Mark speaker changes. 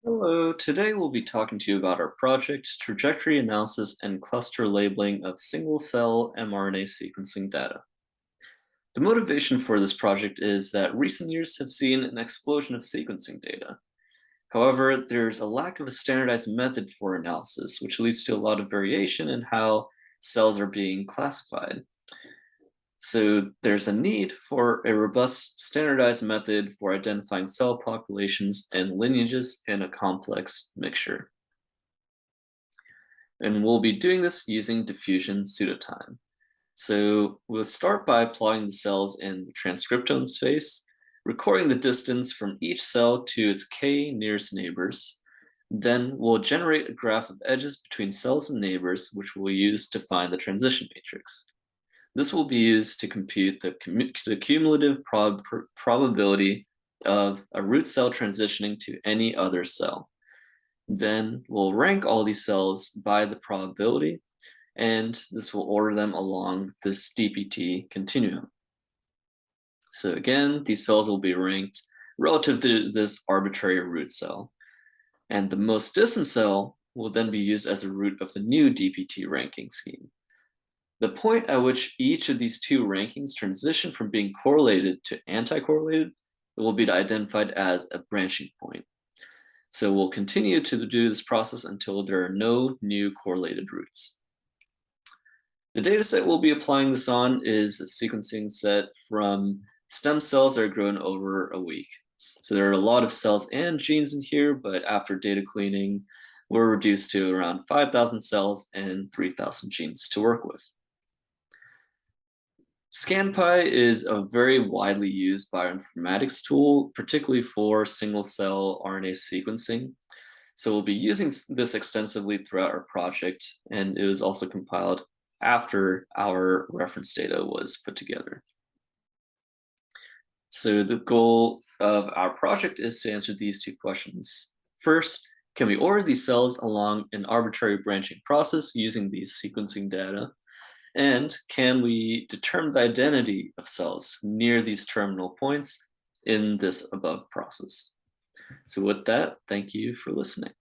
Speaker 1: Hello, today we'll be talking to you about our project, Trajectory Analysis and Cluster Labeling of Single-Cell mRNA Sequencing Data. The motivation for this project is that recent years have seen an explosion of sequencing data. However, there's a lack of a standardized method for analysis, which leads to a lot of variation in how cells are being classified. So there's a need for a robust standardized method for identifying cell populations and lineages in a complex mixture. And we'll be doing this using diffusion pseudotime. So we'll start by plotting the cells in the transcriptome space, recording the distance from each cell to its k nearest neighbors. Then we'll generate a graph of edges between cells and neighbors, which we'll use to find the transition matrix. This will be used to compute the cumulative probability of a root cell transitioning to any other cell. Then we'll rank all these cells by the probability, and this will order them along this DPT continuum. So again, these cells will be ranked relative to this arbitrary root cell. And the most distant cell will then be used as a root of the new DPT ranking scheme. The point at which each of these two rankings transition from being correlated to anti-correlated will be identified as a branching point. So we'll continue to do this process until there are no new correlated roots. The dataset we'll be applying this on is a sequencing set from stem cells that are grown over a week. So there are a lot of cells and genes in here, but after data cleaning, we're reduced to around 5,000 cells and 3,000 genes to work with. ScanPy is a very widely used bioinformatics tool, particularly for single-cell RNA sequencing. So we'll be using this extensively throughout our project, and it was also compiled after our reference data was put together. So the goal of our project is to answer these two questions. First, can we order these cells along an arbitrary branching process using these sequencing data? And can we determine the identity of cells near these terminal points in this above process? So with that, thank you for listening.